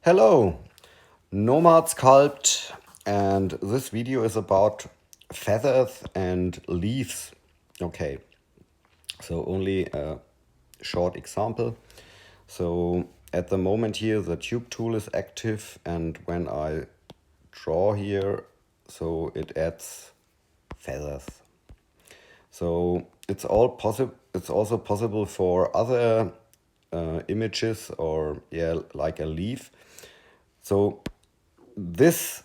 Hello, Nomad Sculpt, and this video is about feathers and leaves. Okay, so only a short example. So at the moment here the tube tool is active, and when I draw here, so it adds feathers. So it's also possible for other images, or like a leaf. So this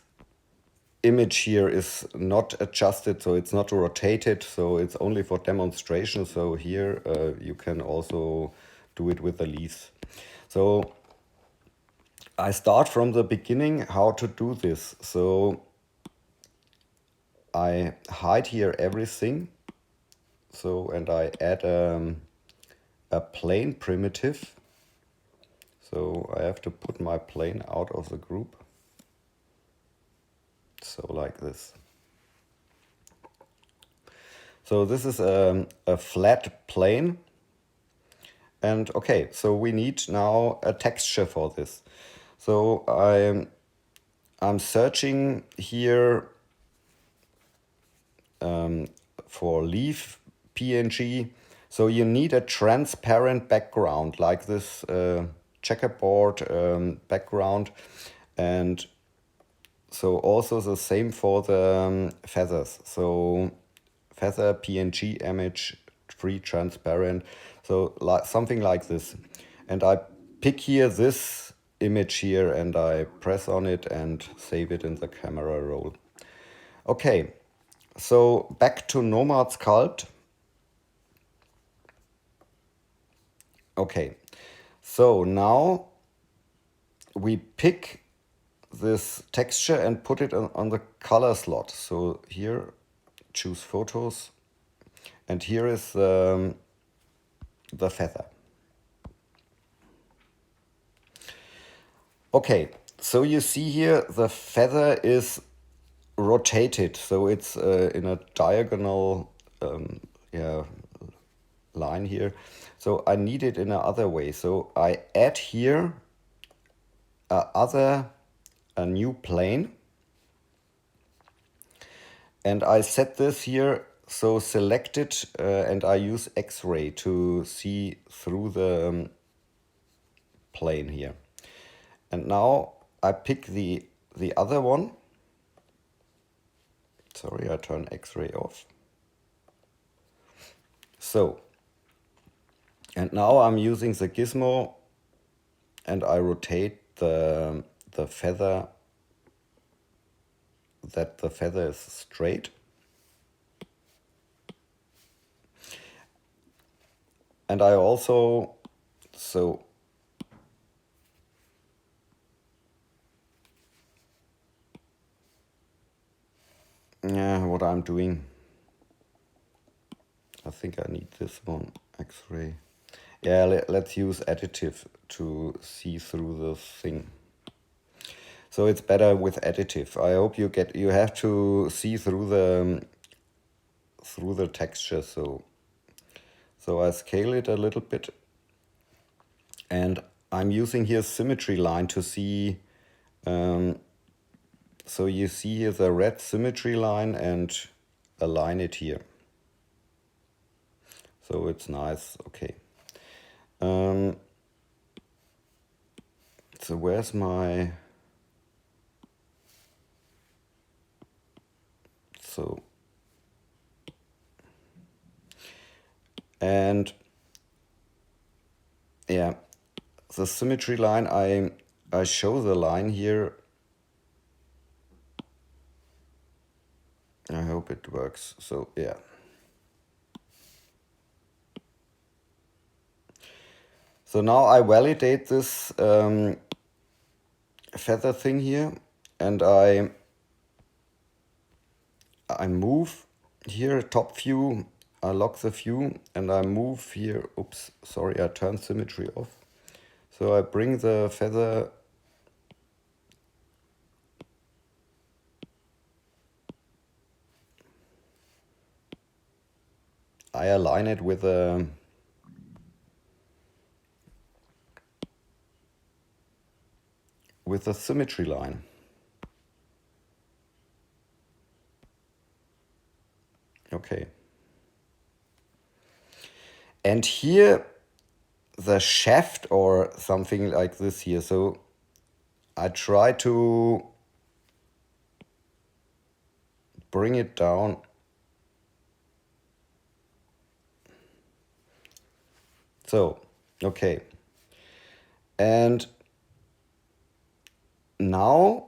image here is not adjusted, so it's not rotated, so it's only for demonstration. So here you can also do it with the leaves. So I start from the beginning how to do this. So I hide here everything. So, and I add a plane primitive. So I have to put my plane out of the group. So like this. So this is a flat plane. And okay, so we need now a texture for this. So I'm searching here for leaf PNG. So you need a transparent background like this checkerboard background, and so also the same for the feathers. So feather PNG image, free transparent. So like something like this. And I pick here this image here and I press on it and save it in the camera roll. Okay, so back to Nomad Sculpt. Okay, so now we pick this texture and put it on the color slot. So here, choose photos, and here is the feather. Okay, so you see here the feather is rotated, so it's in a diagonal line here. So I need it in another way. So I add here a new plane, and I set this here. So select it and I use X-ray to see through the plane here. And now I pick the other one. Sorry, I turn X-ray off. So, and now I'm using the gizmo and I rotate the feather, that the feather is straight. And I also, so yeah, what I'm doing, I think I need this one, X-ray. Yeah, let's use additive to see through the thing. So it's better with additive. I hope you have to see through the texture. So I scale it a little bit, and I'm using here symmetry line to see. So you see here the red symmetry line and align it here. So it's nice. Okay. So where's my, so, and yeah, the symmetry line, I show the line here. I hope it works. So yeah. So now I validate this feather thing here, and I move here top view, I lock the view, and I move here, oops, sorry, I turned symmetry off. So I bring the feather I align it with a with a symmetry line. Okay. And here the shaft or something like this here. So I try to bring it down. So, okay. And now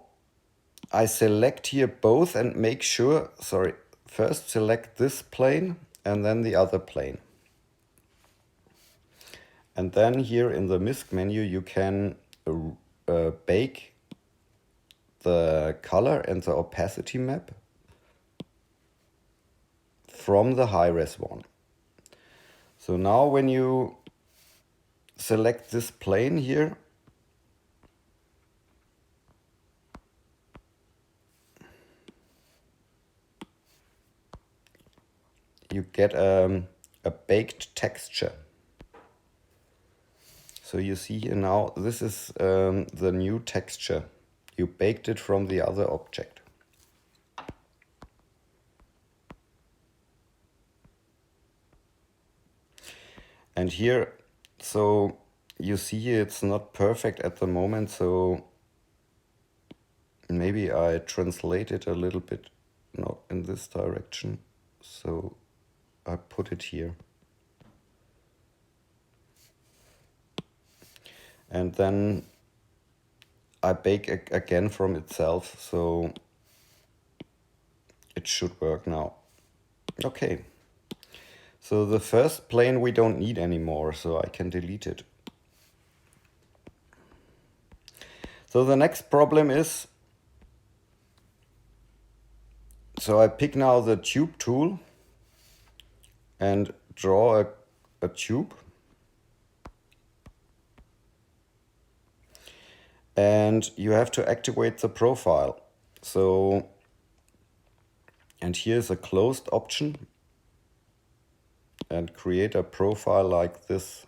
I select here both and make sure, sorry, first select this plane and then the other plane. And then here in the MISC menu, you can bake the color and the opacity map from the high-res one. So now when you select this plane here, you get a baked texture. So you see here now, this is the new texture. You baked it from the other object. And here, so you see here it's not perfect at the moment, so maybe I translate it a little bit, not in this direction. So I put it here. And then I bake again from itself, so it should work now. Okay. So the first plane we don't need anymore, so I can delete it. So the next problem is, so I pick now the tube tool and draw a tube. And you have to activate the profile. So, and here's a closed option. And create a profile like this.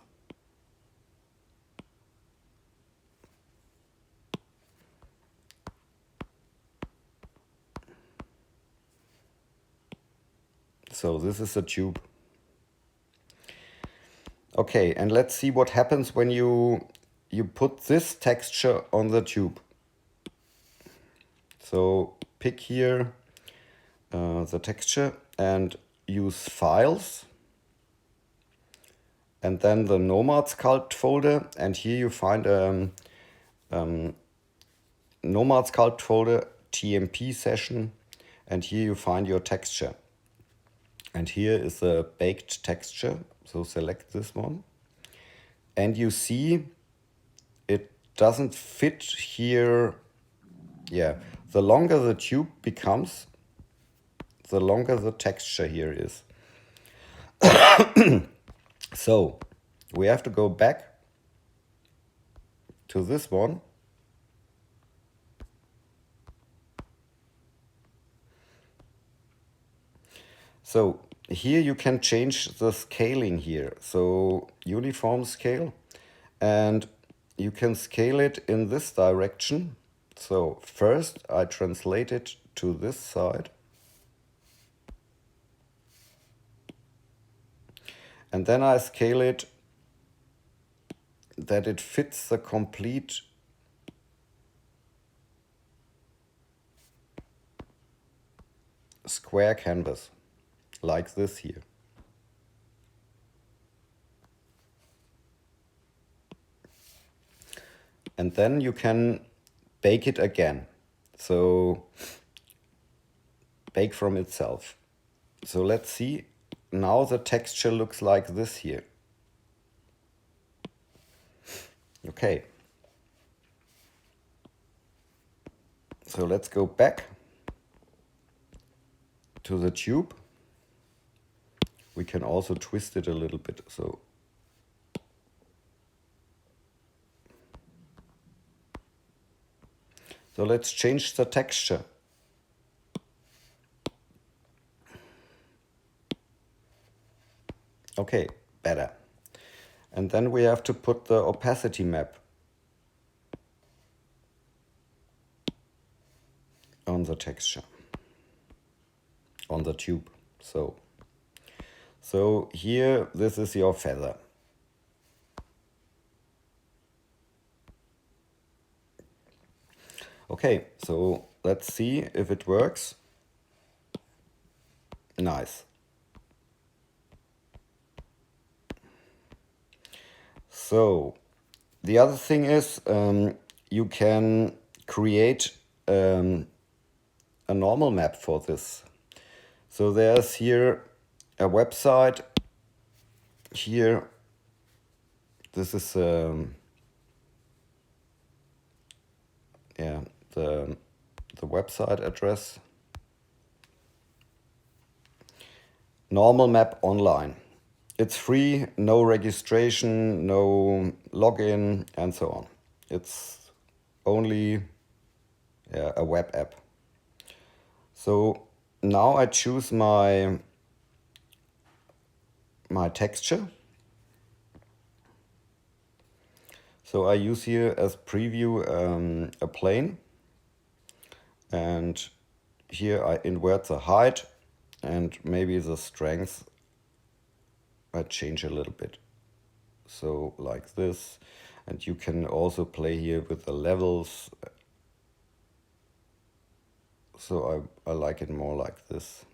So this is a tube. Okay, and let's see what happens when you put this texture on the tube. So pick here the texture and use files. And then the Nomad Sculpt folder, and here you find Nomad Sculpt folder, TMP session, and here you find your texture. And here is a baked texture, so select this one. And you see it doesn't fit here. Yeah, the longer the tube becomes, the longer the texture here is. So we have to go back to this one. So here you can change the scaling here. So uniform scale, and you can scale it in this direction. So first I translate it to this side. And then I scale it that it fits the complete square canvas, like this here. And then you can bake it again. So bake from itself. So let's see. Now the texture looks like this here. Okay. So let's go back to the tube. We can also twist it a little bit. So let's change the texture. Okay, better. And then we have to put the opacity map. on the texture, on the tube. So here, this is your feather. Okay, so let's see if it works. Nice. So the other thing is you can create a normal map for this. So there's here a website. Here, this is yeah, the website address. Normal map online. It's free, no registration, no login, and so on. It's only a web app. So now I choose my texture. So I use here as preview a plane, and here I invert the height and maybe the strength I change a little bit. So like this, and you can also play here with the levels. So I like it more like this.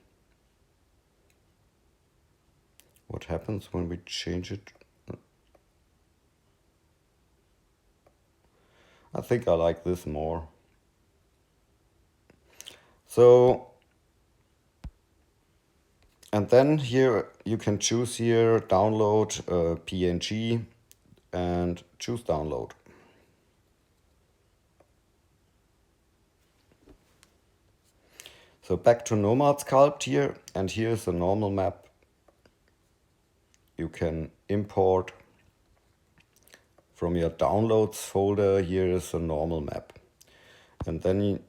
What happens when we change it? I think I like this more. So, and then here you can choose here download PNG and choose download. So back to Nomad Sculpt here, and here's the normal map. You can import from your downloads folder. Here is a normal map, and then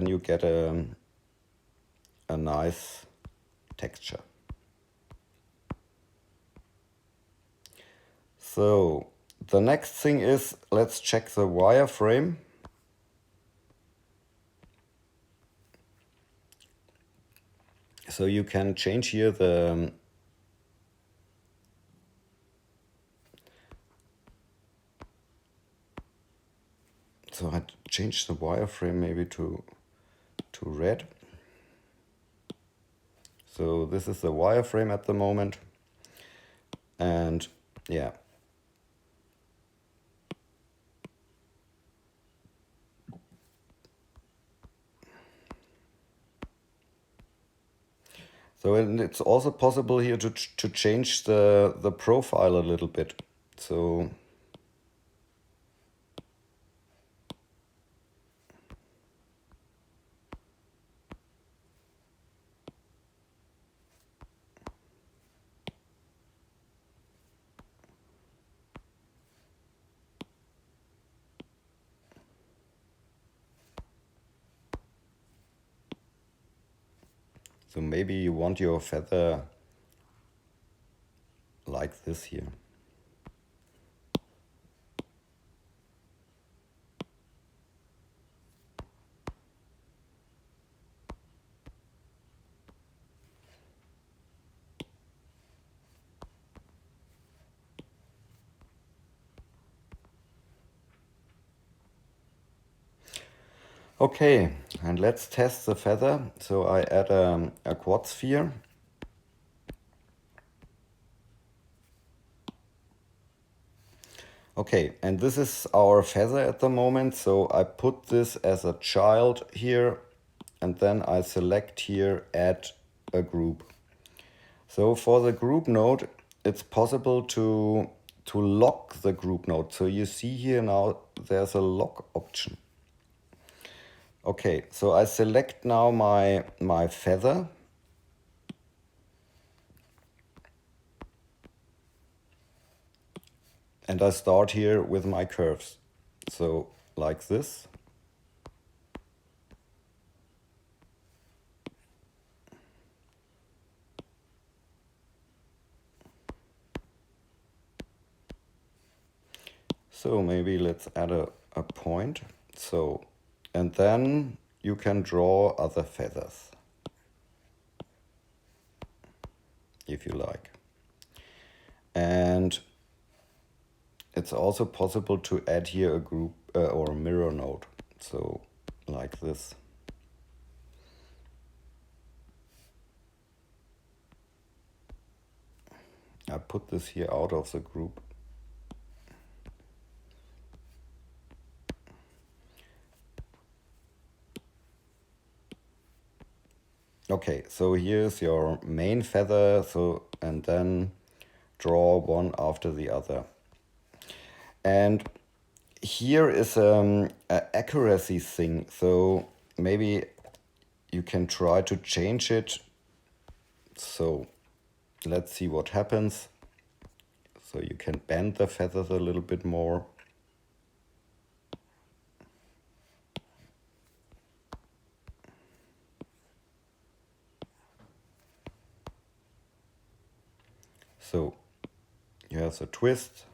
you get a nice texture. So the next thing is, let's check the wireframe. So you can change here the so I changed the wireframe maybe to red. So this is the wireframe at the moment, and yeah. So and it's also possible here to change the profile a little bit. So maybe you want your feather like this here. Okay, and let's test the feather. So I add a quad sphere. Okay, and this is our feather at the moment. So I put this as a child here, and then I select here, add a group. So for the group node, it's possible to lock the group node. So you see here now there's a lock option. Okay, so I select now my feather. And I start here with my curves. So like this. So maybe let's add a point. So, and then you can draw other feathers if you like. And it's also possible to add here a group or a mirror node. So like this. I put this here out of the group. Okay, so here's your main feather, and then draw one after the other. And here is an accuracy thing, so maybe you can try to change it. So let's see what happens. So you can bend the feathers a little bit more. So you have the twist.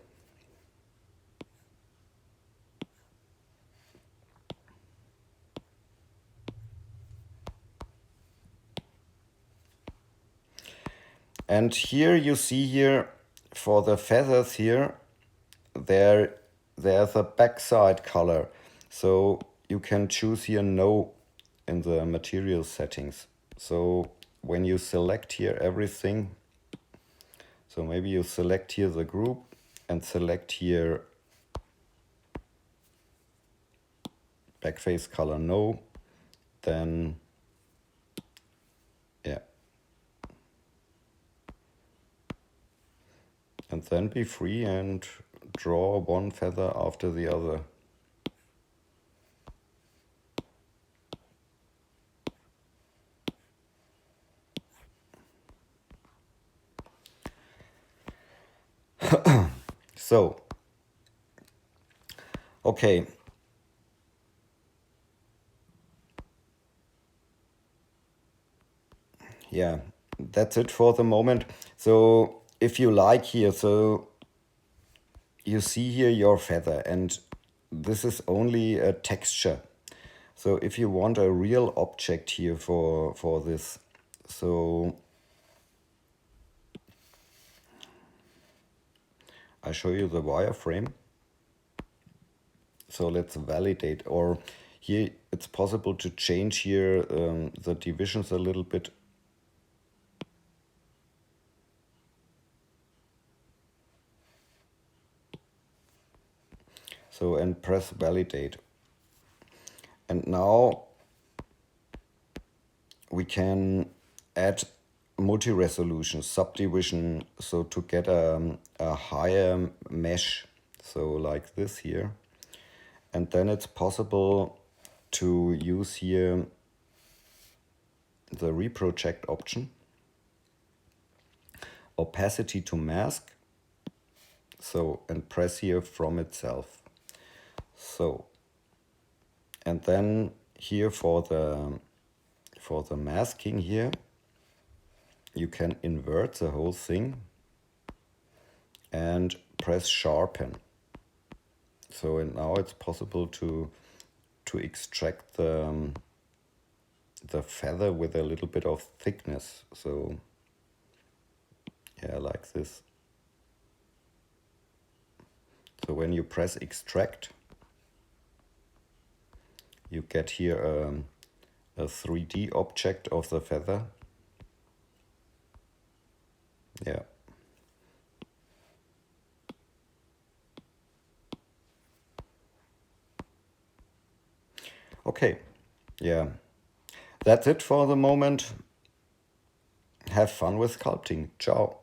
And here you see here for the feathers here, there's a backside color. So you can choose here no in the material settings. So when you select here everything, so maybe you select here the group and select here backface color no, then yeah. And then be free and draw one feather after the other. So, okay. Yeah, that's it for the moment. So if you like here, so you see here your feather, and this is only a texture. So if you want a real object here for this, so I show you the wireframe. So let's validate, or here it's possible to change here the divisions a little bit. So and press validate. And now we can add multi-resolution, subdivision, so to get a higher mesh, so like this here. And then it's possible to use here the reproject option, opacity to mask, so and press here from itself. So, and then here for the masking here, you can invert the whole thing and press sharpen. So and now it's possible to extract the feather with a little bit of thickness. So yeah, like this. So when you press extract, you get here a 3D object of the feather. Yeah. Okay. Yeah. That's it for the moment. Have fun with sculpting. Ciao.